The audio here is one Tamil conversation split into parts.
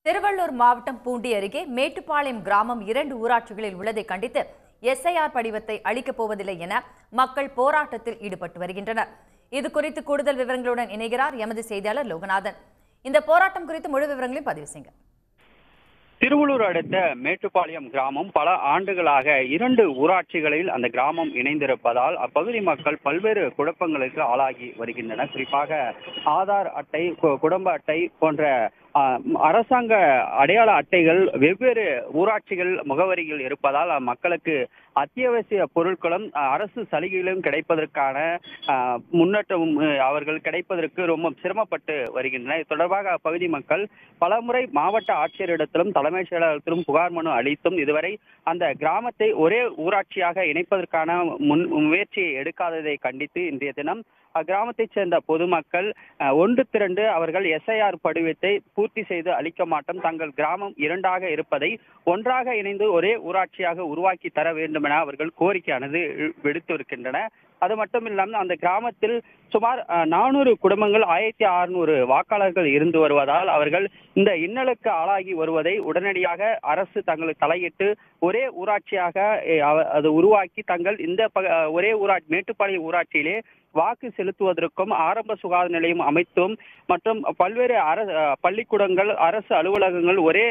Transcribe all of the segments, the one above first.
திருவள்ளூர் மாவட்டம் பூண்டி அருகே மேட்டுப்பாளையம் கிராமம் 2 ஊராட்சிகளில் உள்ளதை கண்டித்து எஸ்ஐஆர் படிவத்தை அளிக்கப் போவதில்லை என மக்கள் போராட்டத்தில் ஈடுபட்டு வருகின்றனர். இது குறித்து கூடுதல் விவரங்களுடன் இணைகிறார் எமது செய்தியாளர் லோகநாதன். இந்த போராட்டம் குறித்து முழு விவரங்களையும் பதிவு செய்யுங்க. திருவள்ளூர் அடுத்த மேட்டுப்பாளையம் கிராமம் பல ஆண்டுகளாக 2 ஊராட்சிகளில் அந்த கிராமம் இணைந்திருப்பதால் அப்பகுதி மக்கள் பல்வேறு குழப்பங்களுக்கு ஆளாகி வருகின்றனர். குறிப்பாக ஆதார் அட்டை, குடும்ப அட்டை போன்ற அரசாங்க அடையாள அட்டைகள் வெவ்வேறு ஊராட்சிகள் முகவரிகள் இருப்பதால் மக்களுக்கு அத்தியாவசிய பொருட்களும் அரசு சலுகைகளும் கிடைப்பதற்கான முன்னேற்றமும் அவர்கள் கிடைப்பதற்கு ரொம்ப சிரமப்பட்டு வருகின்றனர். இது தொடர்பாக அப்பகுதி மக்கள் பலமுறை மாவட்ட ஆட்சியரிடத்திலும் தலைமைச் செயலகத்திலும் புகார் மனு அளித்தும் இதுவரை அந்த கிராமத்தை ஒரே ஊராட்சியாக இணைப்பதற்கான முயற்சியை எடுக்காததை கண்டித்து இன்றைய தினம் அக்கிராமத்தைச் சேர்ந்த பொதுமக்கள் ஒன்று திரண்டு அவர்கள் எஸ்ஐஆர் படிவத்தை பூர்த்தி செய்து அளிக்க மாட்டோம், தங்கள் கிராமம் 2ஆக இருப்பதை ஒன்றாக இணைந்து ஒரே ஊராட்சியாக உருவாக்கி தர வேண்டும் என அவர்கள் கோரிக்கையானது விடுத்திருக்கின்றன. அது மட்டும் இல்லாமல் அந்த கிராமத்தில் சுமார் 400 குடும்பங்கள் 1600 வாக்காளர்கள் இருந்து வருவதால் அவர்கள் இந்த இன்னலுக்கு ஆளாகி வருவதை உடனடியாக அரசு தங்களுக்கு தலையிட்டு ஒரே ஊராட்சியாக அது உருவாக்கி தங்கள் இந்த ஒரே மேட்டுப்பாளையம் ஊராட்சியிலே வாக்கு செலுத்துவதற்கும் ஆரம்ப சுகாதார நிலையம் அமைத்தும் மற்றும் பல்வேறு பள்ளிக்கூடங்கள், அரசு அலுவலகங்கள் ஒரே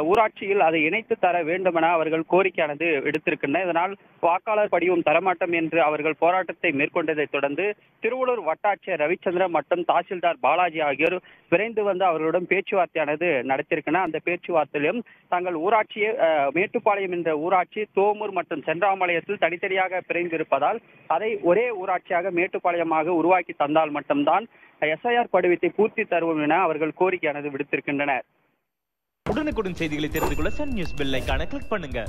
ஊராட்சியில் அதை இணைத்து தர வேண்டும் என அவர்கள் கோரிக்கையானது விடுத்திருக்கின்றனர். இதனால் வாக்காளர் படிவம் தரமாட்டோம் என்று அவர்கள் போராட்டத்தை மேற்கொண்டதை தொடர்ந்து திருவள்ளூர் வட்டாட்சியர் ரவிச்சந்திரன் மற்றும் தாசில்தார் பாலாஜி ஆகியோர் விரைந்து வந்து அவர்களுடன் பேச்சுவார்த்தையானது நடத்தியிருக்கின்றனர். அந்த பேச்சுவார்த்தையிலும் தங்கள் ஊராட்சியை மேட்டுப்பாளையம் என்ற ஊராட்சி தோமூர் மற்றும் சென்றாமலையத்தில் தனித்தனியாக பிரிந்திருப்பதால் அதை ஒரே ஊராட்சியாக மேட்டுப்பாளையமாக உருவாக்கி தந்தால் மட்டும்தான் எஸ்ஐஆர் படிவத்தை பூர்த்தி தருவோம் என அவர்கள் கோரிக்கையானது விடுத்திருக்கின்றனர். உடனுக்குடன் செய்திகளை தெரிந்து கொள்ள சன் நியூஸ் பெல் ஐகானை கிளிக் பண்ணுங்க.